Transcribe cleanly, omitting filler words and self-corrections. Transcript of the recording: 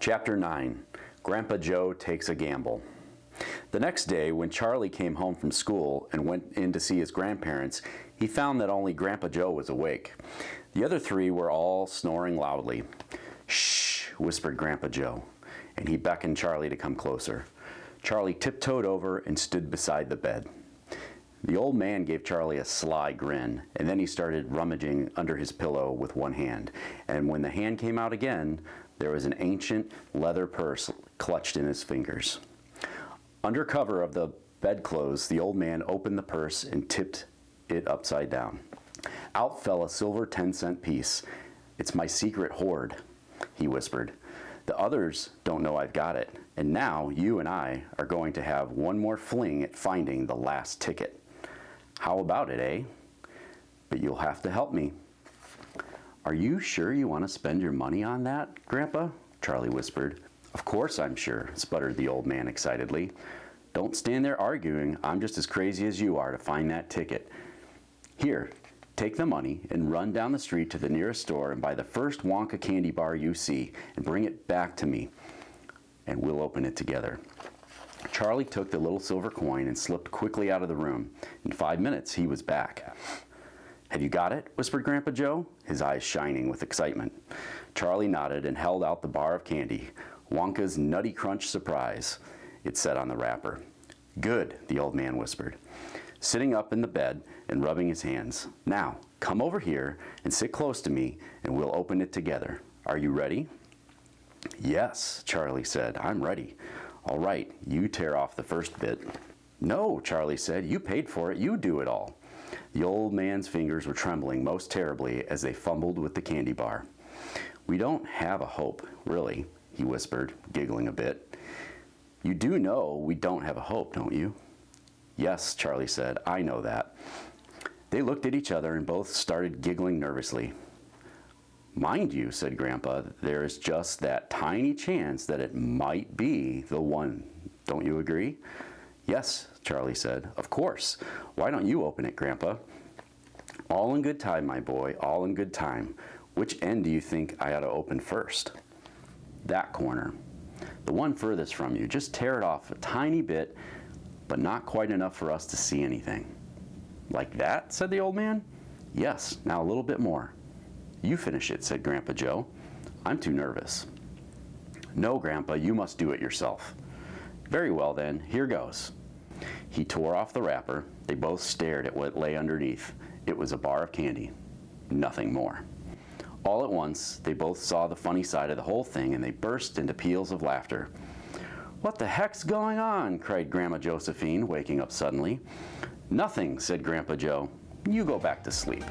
Chapter 9. Grandpa Joe Takes a Gamble. The next day, when Charlie came home from school and went in to see his grandparents, he found that only Grandpa Joe was awake. The other three were all snoring loudly. "Shh," whispered Grandpa Joe, and he beckoned Charlie to come closer. Charlie tiptoed over and stood beside the bed. The old man gave Charlie a sly grin, and then he started rummaging under his pillow with one hand. And when the hand came out again, there was an ancient leather purse clutched in his fingers. Under cover of the bedclothes, the old man opened the purse and tipped it upside down. Out fell a silver 10-cent piece. "It's my secret hoard," he whispered. "The others don't know I've got it, and now you and I are going to have one more fling at finding the last ticket. How about it, eh? But you'll have to help me." "Are you sure you want to spend your money on that, Grandpa?" Charlie whispered. "Of course I'm sure," sputtered the old man excitedly. "Don't stand there arguing. I'm just as crazy as you are to find that ticket. Here, take the money and run down the street to the nearest store and buy the first Wonka candy bar you see and bring it back to me, and we'll open it together." Charlie took the little silver coin and slipped quickly out of the room. In 5 minutes, he was back. "Have you got it?" whispered Grandpa Joe, his eyes shining with excitement. Charlie nodded and held out the bar of candy. "Wonka's Nutty Crunch Surprise," it said on the wrapper. "Good," the old man whispered, sitting up in the bed and rubbing his hands. "Now, come over here and sit close to me, and we'll open it together. Are you ready?" "Yes," Charlie said, "I'm ready." "All right, you tear off the first bit." "No," Charlie said, "you paid for it. You do it all." The old man's fingers were trembling most terribly as they fumbled with the candy bar. "We don't have a hope, really," he whispered, giggling a bit. "You do know we don't have a hope, don't you?" "Yes," Charlie said, "I know that." They looked at each other and both started giggling nervously. "Mind you," said Grandpa, "there is just that tiny chance that it might be the one. Don't you agree?" "Yes," Charlie said, "of course. Why don't you open it, Grandpa?" "All in good time, my boy, all in good time. Which end do you think I ought to open first?" "That corner. The one furthest from you. Just tear it off a tiny bit, but not quite enough for us to see anything." "Like that?" said the old man. "Yes, now a little bit more." "You finish it," said Grandpa Joe. "I'm too nervous." "No, Grandpa, you must do it yourself." "Very well then, here goes." He tore off the wrapper. They both stared at what lay underneath. It was a bar of candy. Nothing more. All at once, they both saw the funny side of the whole thing, and they burst into peals of laughter. "What the heck's going on?" cried Grandma Josephine, waking up suddenly. "Nothing," said Grandpa Joe. "You go back to sleep."